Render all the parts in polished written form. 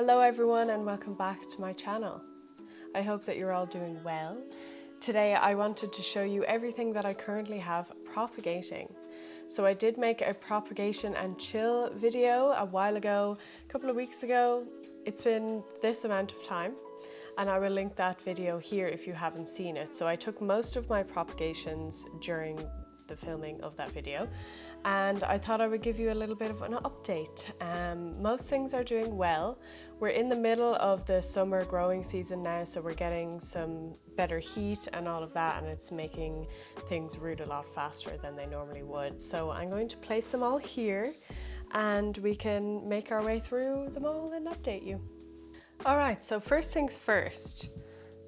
Hello everyone and welcome back to my channel. I hope that you're all doing well. Today I wanted to show you everything that I currently have propagating. So I did make a propagation and chill video a while ago, a couple of weeks ago. It's been this amount of time and I will link that video here if you haven't seen it. So I took most of my propagations during the filming of that video and I thought I would give you a little bit of an update. Most things are doing well. We're in the middle of the summer growing season now, so we're getting some better heat and all of that, and it's making things root a lot faster than they normally would. So I'm going to place them all here and we can make our way through them all and update you. All right, so first things first,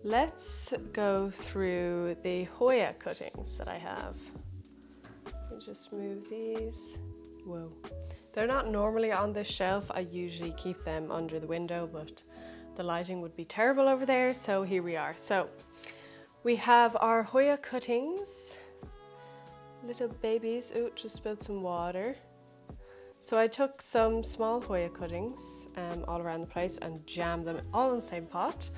let's go through the Hoya cuttings that I have. Just move these. Whoa. They're not normally on this shelf. I usually keep them under the window, but the lighting would be terrible over there, so here we are. So we have our Hoya cuttings, little babies. Ooh, just spilled some water. So I took some small Hoya cuttings all around the place and jammed them all in the same pot.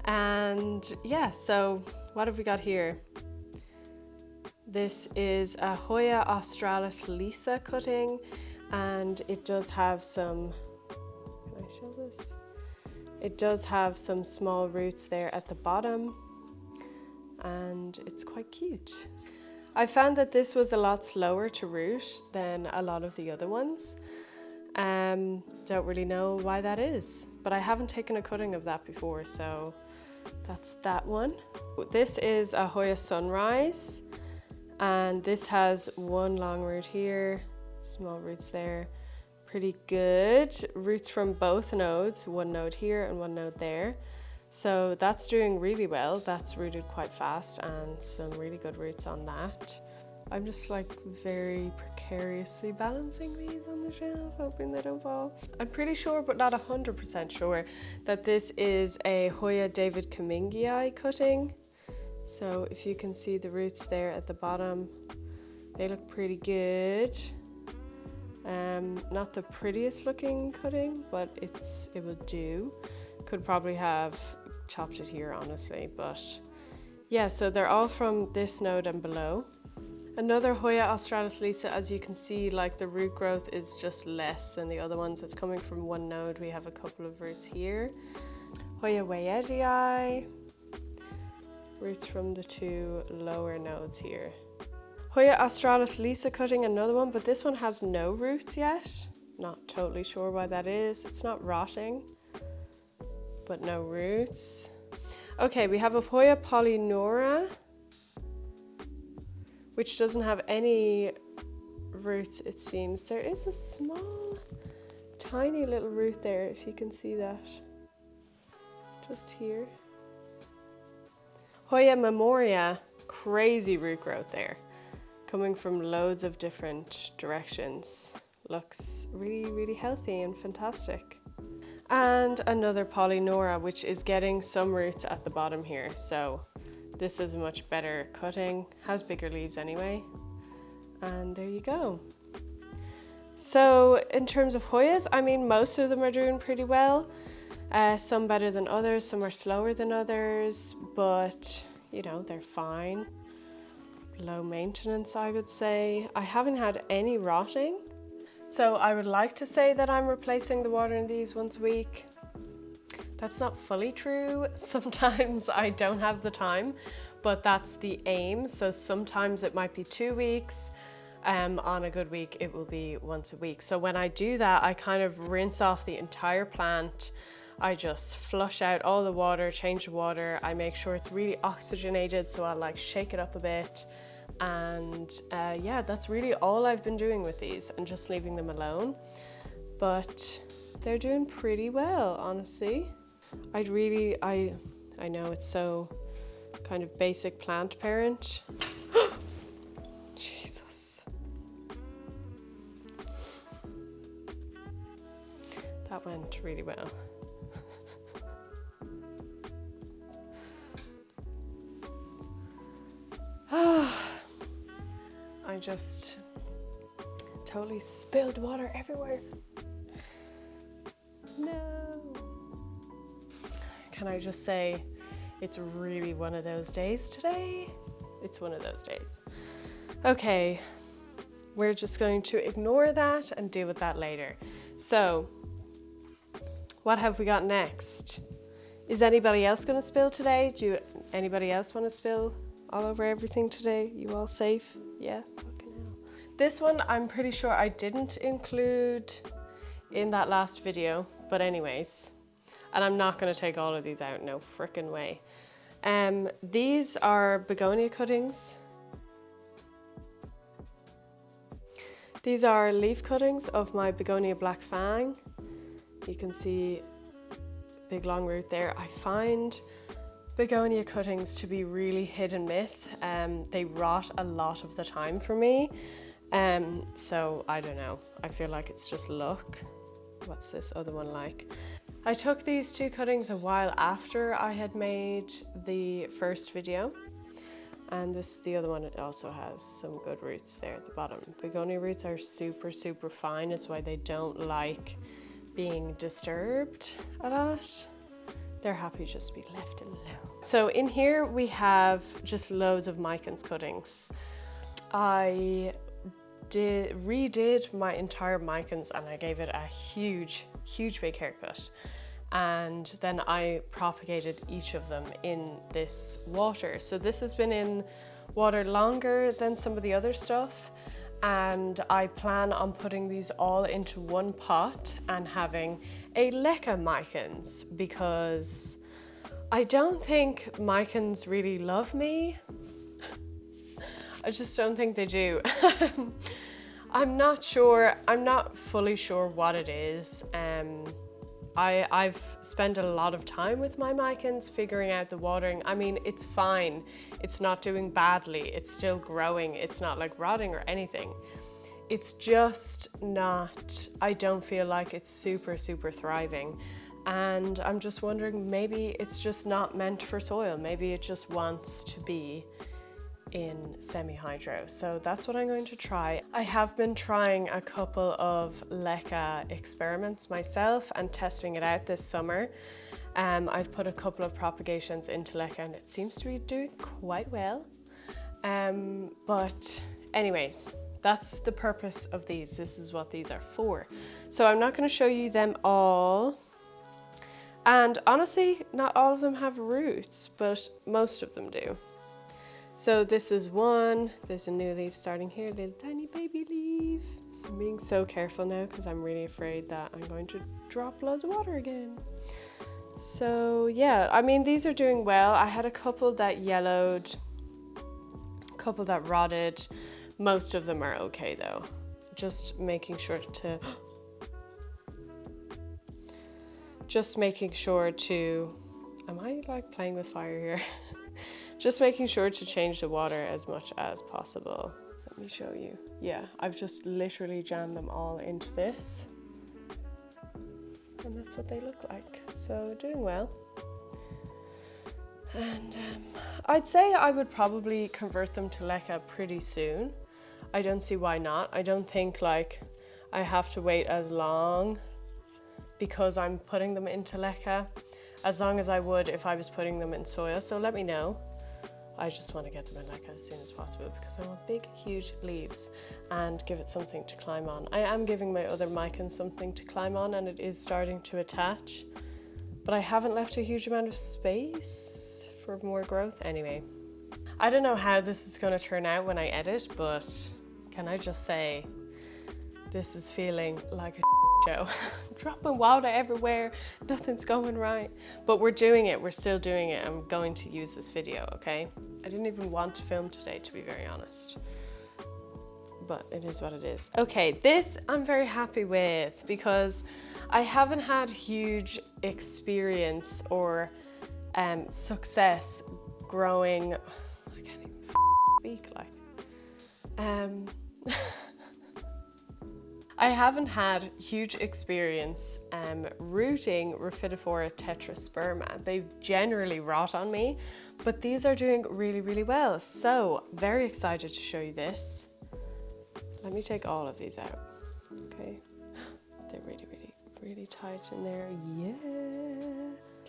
And yeah, so what have we got here? This is a Hoya australis lisa cutting, and it does have some, can I show this? It does have some small roots there at the bottom, and it's quite cute. I found that this was a lot slower to root than a lot of the other ones. Don't really know why that is, but I haven't taken a cutting of that before, so that's that one. This is a Hoya sunrise. And this has one long root here, small roots there, pretty good. Roots from both nodes, one node here and one node there. So that's doing really well. That's rooted quite fast and some really good roots on that. I'm just like very precariously balancing these on the shelf, hoping they don't fall. I'm pretty sure, but not 100% sure, that this is a Hoya David Kamingii cutting. So if you can see the roots there at the bottom, they look pretty good. Not the prettiest looking cutting, but it will do. Could probably have chopped it here, honestly, but yeah, so they're all from this node and below. Another Hoya australis lisa, as you can see, like the root growth is just less than the other ones. It's coming from one node. We have a couple of roots here. Hoya wayedii. Roots from the two lower nodes here. Hoya australis lisa cutting, another one, but this one has no roots yet. Not totally sure why that is. It's not rotting, but no roots. Okay, we have a Hoya polynora, which doesn't have any roots, it seems. There is a small, tiny little root there, if you can see that. Just here. Hoya memoria, crazy root growth there, coming from loads of different directions. Looks really, really healthy and fantastic. And another polynora, which is getting some roots at the bottom here. So this is a much better cutting, has bigger leaves anyway. And there you go. So in terms of Hoyas, I mean, most of them are doing pretty well. Some better than others, some are slower than others, but you know, they're fine. Low maintenance, I would say. I haven't had any rotting. So I would like to say that I'm replacing the water in these once a week. That's not fully true. Sometimes I don't have the time, but that's the aim. So sometimes it might be 2 weeks. On a good week, it will be once a week. So when I do that, I kind of rinse off the entire plant. I just flush out all the water, change the water. I make sure it's really oxygenated, so I'll like shake it up a bit. And yeah, that's really all I've been doing with these and just leaving them alone. But they're doing pretty well, honestly. I know it's so kind of basic plant parent. Jesus. That went really well. I just totally spilled water everywhere. No. can I just say, it's really one of those days today. It's one of those days. Okay, we're just going to ignore that and deal with that later. So, what have we got next? Is anybody else going to spill today? Anybody else want to spill all over everything today? You all safe? Yeah? Fucking hell. This one I'm pretty sure I didn't include in that last video, but anyways. And I'm not going to take all of these out, no frickin' way. These are begonia cuttings. These are leaf cuttings of my begonia black fang. You can see big long root there. I find begonia cuttings to be really hit and miss. They rot a lot of the time for me. So I don't know. I feel like it's just luck. What's this other one like? I took these two cuttings a while after I had made the first video. And this, the other one, it also has some good roots there at the bottom. Begonia roots are super, super fine. It's why they don't like being disturbed a lot. They're happy just to be left alone. So in here we have just loads of Mikens cuttings. I redid my entire Mikens and I gave it a huge big haircut. And then I propagated each of them in this water. So this has been in water longer than some of the other stuff. And I plan on putting these all into one pot and having a leca Mikens, because I don't think Mikens really love me. I just don't think they do. I'm not sure, I'm not fully sure what it is. I've spent a lot of time with my Mikens figuring out the watering. I mean, it's fine. It's not doing badly. It's still growing. It's not like rotting or anything. It's just not, I don't feel like it's super, super thriving. And I'm just wondering, maybe it's just not meant for soil. Maybe it just wants to be in semi-hydro. So that's what I'm going to try. I have been trying a couple of leca experiments myself and testing it out this summer. I've put a couple of propagations into leca and it seems to be doing quite well. But anyways, that's the purpose of these. This is what these are for. So I'm not going to show you them all. And honestly, not all of them have roots, but most of them do. So this is one, there's a new leaf starting here, little tiny baby leaf. I'm being so careful now because I'm really afraid that I'm going to drop loads of water again. So yeah, I mean, these are doing well. I had a couple that yellowed, a couple that rotted. Most of them are okay though. Just making sure to, am I like playing with fire here? Just making sure to change the water as much as possible. Let me show you. Yeah, I've just literally jammed them all into this. And that's what they look like. So doing well. And I'd say I would probably convert them to leca pretty soon. I don't see why not. I don't think like I have to wait as long because I'm putting them into leca, as long as I would if I was putting them in soil. So let me know. I just want to get them in leca as soon as possible because I want big, huge leaves and give it something to climb on. I am giving my other Mikens something to climb on and it is starting to attach, but I haven't left a huge amount of space for more growth anyway. I don't know how this is going to turn out when I edit, but can I just say, this is feeling like a show. Dropping water everywhere, nothing's going right. But we're doing it, we're still doing it. I'm going to use this video, okay? I didn't even want to film today, to be very honest. But it is what it is. Okay, this I'm very happy with because I haven't had huge experience or success growing, I can't even speak like. I haven't had huge experience rooting Rafidiphora tetrasperma. They generally rot on me, but these are doing really, really well. So very excited to show you this. Let me take all of these out, okay? They're really, really, really tight in there, yeah.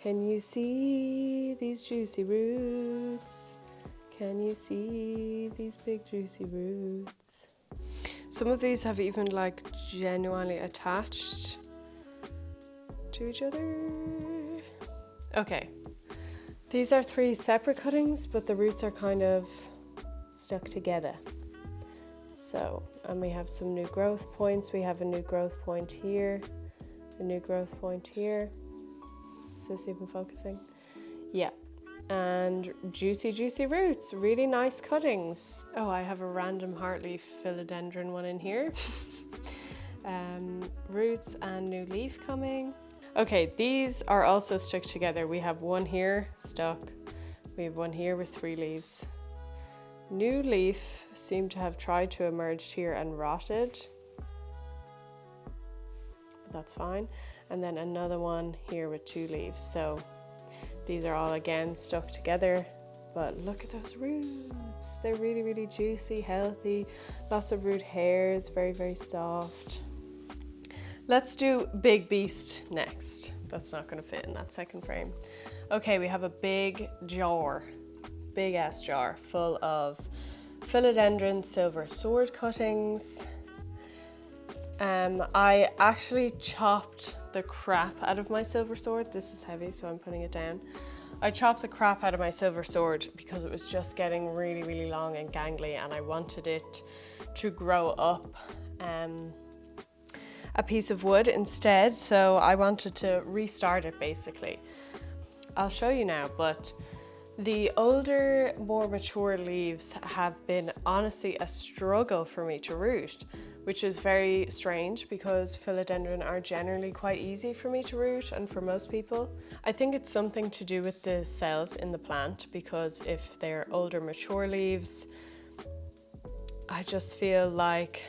Can you see these juicy roots? Can you see these big juicy roots? Some of these have even like genuinely attached to each other. Okay, these are 3 separate cuttings, but the roots are kind of stuck together. So, and we have some new growth points. We have a new growth point here, a new growth point here. Is this even focusing? Yeah. And juicy, juicy roots, really nice cuttings. Oh, I have a random heartleaf philodendron one in here. Roots and new leaf coming. Okay, these are also stuck together. We have one here stuck. We have one here with 3 leaves. New leaf seemed to have tried to emerge here and rotted. But that's fine. And then another one here with 2 leaves. So these are all again stuck together, but look at those roots. They're really, really juicy, healthy, lots of root hairs, very, very soft. Let's do Big Beast next. That's not gonna fit in that second frame. Okay, we have a big jar, big ass jar full of philodendron silver sword cuttings. I actually chopped the crap out of my silver sword. This is heavy, so I'm putting it down. I chopped the crap out of my silver sword because it was just getting really, really long and gangly, and I wanted it to grow up a piece of wood instead. So I wanted to restart it basically. I'll show you now, but the older, more mature leaves have been honestly a struggle for me to root, which is very strange because philodendron are generally quite easy for me to root and for most people. I think it's something to do with the cells in the plant, because if they're older, mature leaves, I just feel like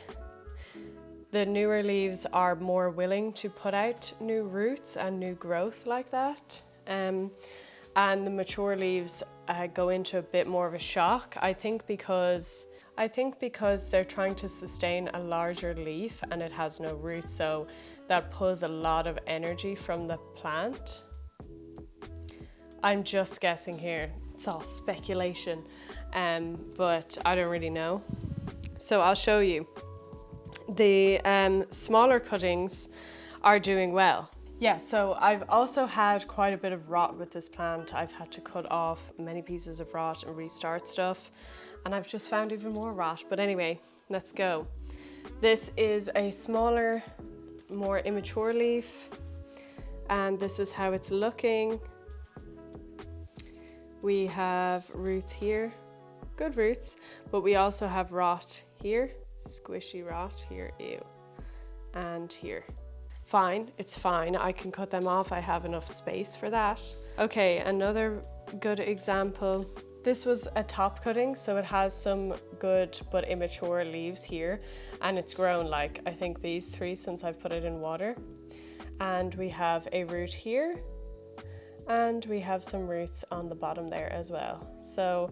the newer leaves are more willing to put out new roots and new growth like that. And the mature leaves go into a bit more of a shock. I think because they're trying to sustain a larger leaf and it has no roots, so that pulls a lot of energy from the plant. I'm just guessing here. It's all speculation, but I don't really know. So I'll show you. The smaller cuttings are doing well. Yeah, so I've also had quite a bit of rot with this plant. I've had to cut off many pieces of rot and restart stuff, and I've just found even more rot. But anyway, let's go. This is a smaller, more immature leaf, and this is how it's looking. We have roots here, good roots, but we also have rot here, squishy rot here, ew, and here. Fine, it's fine. I can cut them off. I have enough space for that. Okay, another good example. This was a top cutting, so it has some good but immature leaves here, and it's grown like, I think these 3 since I've put it in water. And we have a root here, and we have some roots on the bottom there as well. So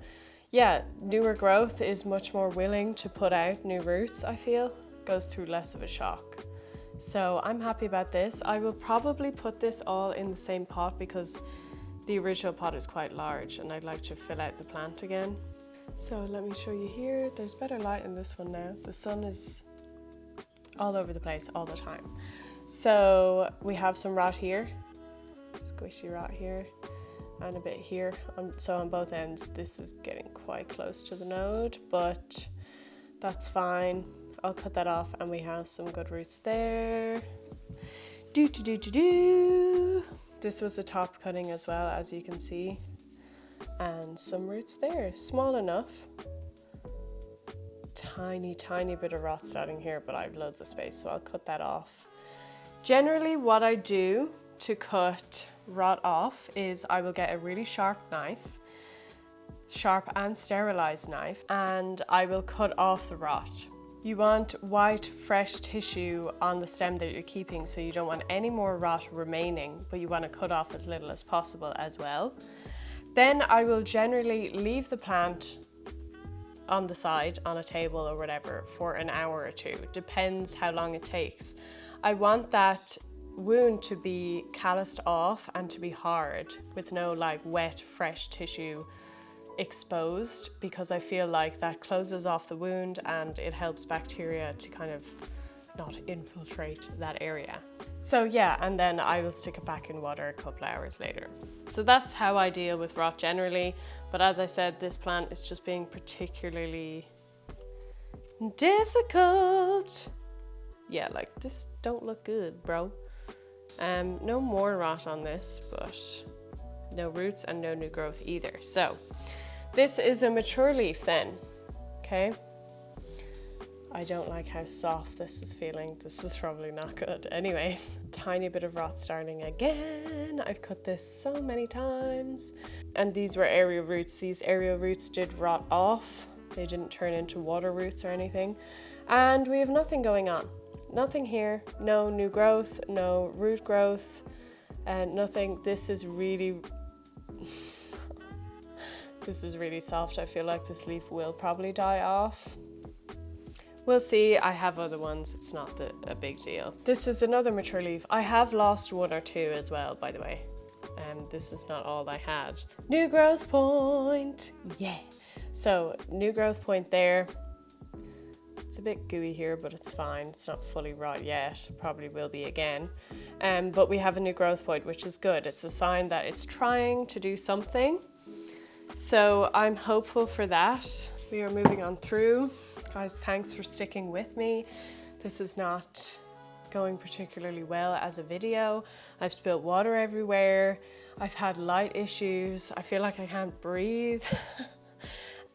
yeah, newer growth is much more willing to put out new roots, I feel. Goes through less of a shock. So I'm happy about this. I will probably put this all in the same pot because the original pot is quite large and I'd like to fill out the plant again. So let me show you here. There's better light in this one now. The sun is all over the place all the time. So we have some rot here, squishy rot here, and a bit here. So on both ends, this is getting quite close to the node, but that's fine. I'll cut that off, and we have some good roots there. This was a top cutting as well, as you can see, and some roots there, small enough. Tiny, tiny bit of rot starting here, but I have loads of space, so I'll cut that off. Generally, what I do to cut rot off is I will get a really sharp knife, sharp and sterilized knife, and I will cut off the rot. You want white, fresh tissue on the stem that you're keeping, so you don't want any more rot remaining, but you want to cut off as little as possible as well. Then I will generally leave the plant on the side, on a table or whatever, for an hour or 2. Depends how long it takes. I want that wound to be calloused off and to be hard with no like wet, fresh tissue exposed, because I feel like that closes off the wound and it helps bacteria to kind of not infiltrate that area. So yeah, and then I will stick it back in water a couple hours later. So that's how I deal with rot generally. But as I said, this plant is just being particularly difficult. Yeah, like this don't look good, bro. No more rot on this, but no roots and no new growth either. So this is a mature leaf then, okay? I don't like how soft this is feeling. This is probably not good. Anyways, tiny bit of rot starting again. I've cut this so many times. And these were aerial roots. These aerial roots did rot off. They didn't turn into water roots or anything. And we have nothing going on. Nothing here. No new growth, no root growth, and nothing. This is really, this is really soft. I feel like this leaf will probably die off. We'll see. I have other ones. It's not a big deal. This is another mature leaf. I have lost one or two as well, by the way. This is not all I had. New growth point. Yeah. So new growth point there. It's a bit gooey here, but it's fine. It's not fully rot yet. Probably will be again. But we have a new growth point, which is good. It's a sign that it's trying to do something. So I'm hopeful for that. We are moving on through. Guys, thanks for sticking with me. This is not going particularly well as a video. I've spilled water everywhere. I've had light issues. I feel like I can't breathe.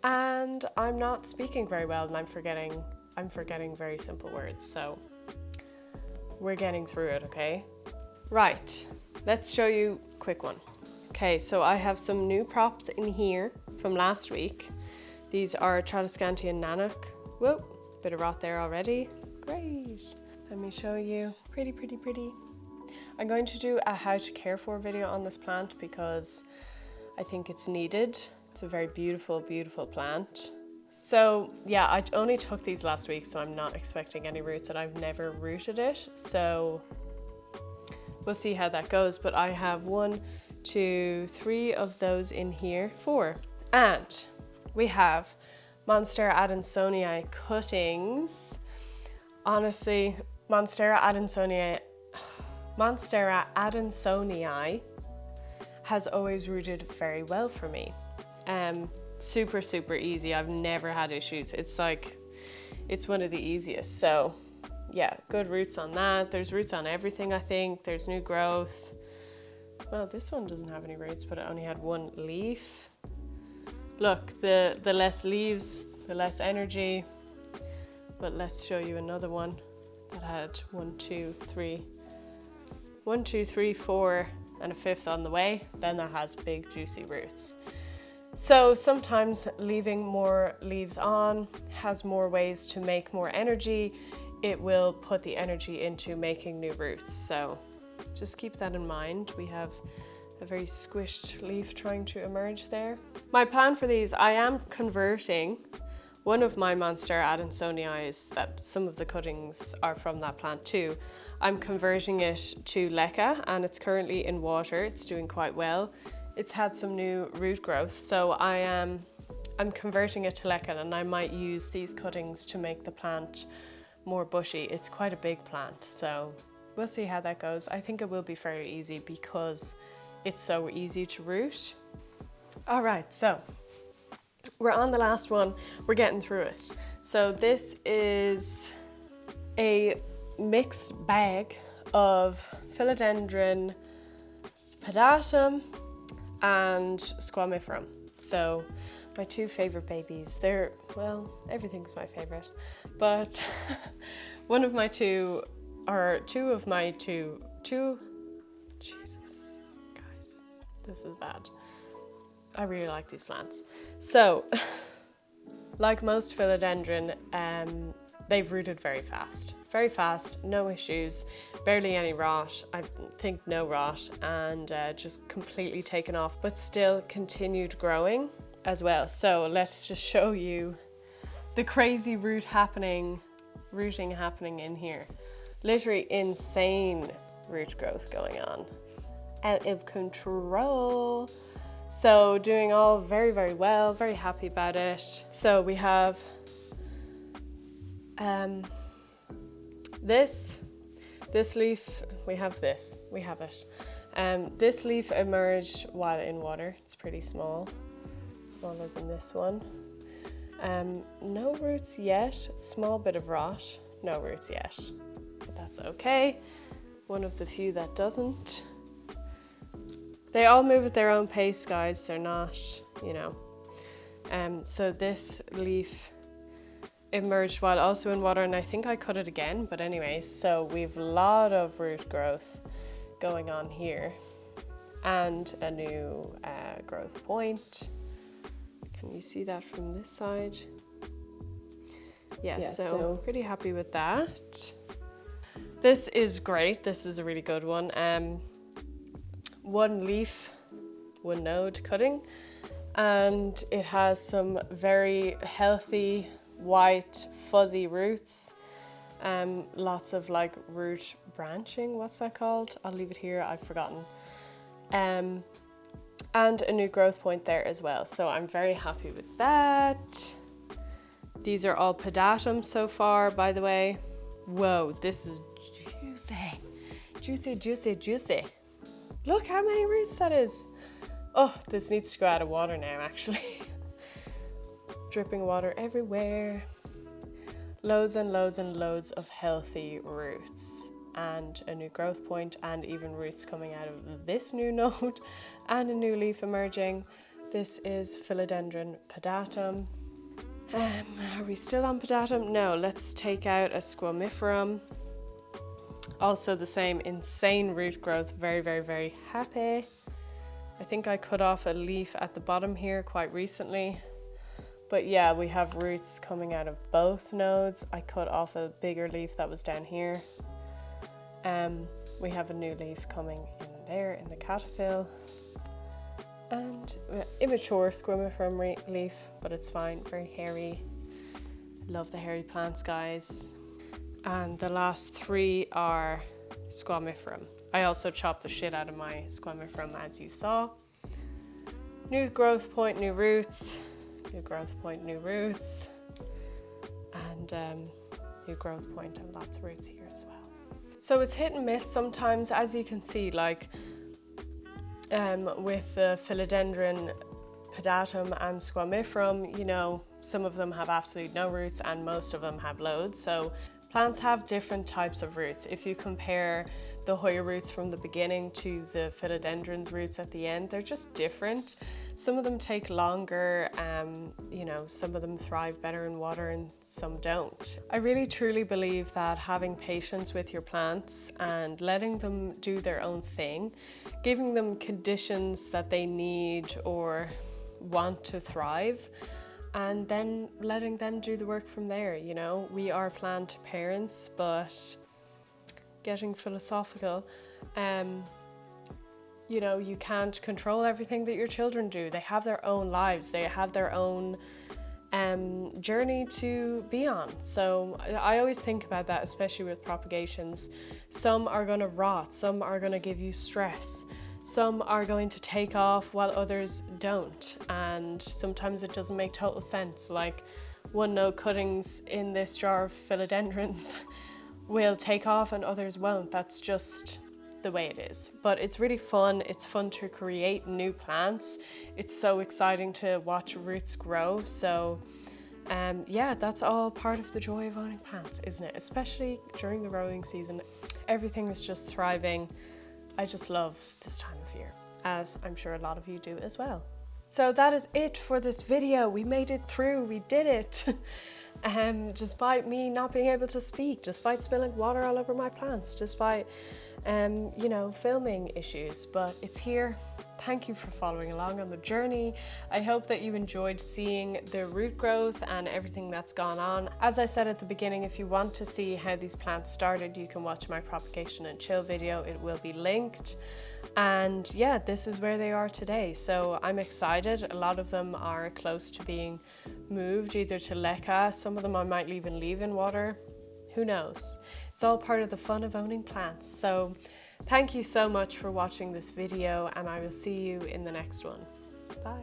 And I'm not speaking very well, and I'm forgetting very simple words. So we're getting through it, okay? Right, let's show you a quick one. Okay, so I have some new props in here from last week. These are Tradescantia Nanook. Whoa, bit of rot there already. Great. Let me show you. Pretty, pretty, pretty. I'm going to do a how to care for video on this plant because I think it's needed. It's a very beautiful, beautiful plant. So yeah, I only took these last week, so I'm not expecting any roots, and I've never rooted it. So we'll see how that goes. But I have 1, 2, 3 of those in here, 4. And we have Monstera adensoni cuttings. Honestly, Monstera adensoni has always rooted very well for me. Super, super easy. I've never had issues. It's like, it's one of the easiest. So yeah, good roots on that. There's roots on everything, I think. There's new growth. Well, this one doesn't have any roots, but it only had 1 leaf. Look, the less leaves, the less energy. But let's show you another one that had 1, 2, 3, 4, and a 5th on the way. Then that has big juicy roots. So sometimes leaving more leaves on has more ways to make more energy. It will put the energy into making new roots. So just keep that in mind. We have a very squished leaf trying to emerge there. My plan for these, I am converting one of my Monstera adensoni, that some of the cuttings are from that plant too. I'm converting it to leca, and it's currently in water. It's doing quite well. It's had some new root growth, so I'm converting it to leca, and I might use these cuttings to make the plant more bushy. It's quite a big plant, so we'll see how that goes. I think it will be fairly easy because it's so easy to root. All right, so we're on the last one. We're getting through it. So this is a mixed bag of Philodendron, podatum, and squamiferum. So my 2 favorite babies. They're, well, everything's my favorite, but one of my 2, or 2 of my 2, Jesus, guys, this is bad. I really like these plants. So, like most philodendron, they've rooted very fast, no issues, barely any rot, I think no rot, and just completely taken off, but still continued growing as well. So let's just show you the crazy rooting happening in here. Literally insane root growth going on. Out of control. So doing all very, very well, very happy about it. So we have this leaf, we have it. This leaf emerged while in water. It's pretty small, smaller than this one. No roots yet, small bit of rot, no roots yet, but that's okay. One of the few that doesn't. They all move at their own pace, guys. They're not, you know. So this leaf emerged while also in water, and I think I cut it again, but anyways, so we've a lot of root growth going on here and a new growth point. Can you see that from this side? Yes, so pretty happy with that. This is great. This is a really good one. One leaf, one node cutting, and it has some very healthy, white, fuzzy roots. Lots of like root branching, what's that called? I'll leave it here, I've forgotten. And a new growth point there as well. So I'm very happy with that. These are all podatum so far, by the way. Whoa, this is juicy. Juicy, juicy, juicy. Look how many roots that is. Oh, this needs to go out of water now, actually. Dripping water everywhere. Loads and loads and loads of healthy roots and a new growth point, and even roots coming out of this new node and a new leaf emerging. This is Philodendron podatum. Are we still on podatum? No, let's take out a squamiferum. Also the same insane root growth, very, very, very happy. I think I cut off a leaf at the bottom here quite recently. But yeah, we have roots coming out of both nodes. I cut off a bigger leaf that was down here. We have a new leaf coming in there in the cataphyll. And immature squamiferum leaf, but it's fine, very hairy. Love the hairy plants, guys. And the last three are squamiferum. I also chopped the shit out of my squamiferum, as you saw. New growth point, new roots. New growth point, new roots. And new growth point and lots of roots here as well. So it's hit and miss sometimes, as you can see, like with the Philodendron podatum and squamiferum, you know, some of them have absolutely no roots and most of them have loads. So plants have different types of roots. If you compare the Hoya roots from the beginning to the Philodendron's roots at the end, they're just different. Some of them take longer, you know, some of them thrive better in water and some don't. I really truly believe that having patience with your plants and letting them do their own thing, giving them conditions that they need or want to thrive, and then letting them do the work from there, you know. We are plant parents, but getting philosophical, you know, you can't control everything that your children do. They have their own lives, they have their own journey to be on. So I always think about that, especially with propagations. Some are going to rot, some are going to give you stress. Some are going to take off while others don't, and sometimes it doesn't make total sense. Like one node cuttings in this jar of philodendrons will take off and others won't. That's just the way it is. But it's really fun. It's fun to create new plants. It's so exciting to watch roots grow. So yeah, that's all part of the joy of owning plants, isn't it? Especially during the growing season. Everything is just thriving. I just love this time of year, as I'm sure a lot of you do as well. So that is it for this video. We made it through, we did it. Despite me not being able to speak, despite spilling water all over my plants, despite, you know, filming issues, but it's here. Thank you for following along on the journey. I hope that you enjoyed seeing the root growth and everything that's gone on. As I said at the beginning, if you want to see how these plants started, you can watch my propagation and chill video. It will be linked. And yeah, this is where they are today. So I'm excited. A lot of them are close to being moved either to leca. Some of them I might even leave in water. Who knows? It's all part of the fun of owning plants. So thank you so much for watching this video, and I will see you in the next one. Bye.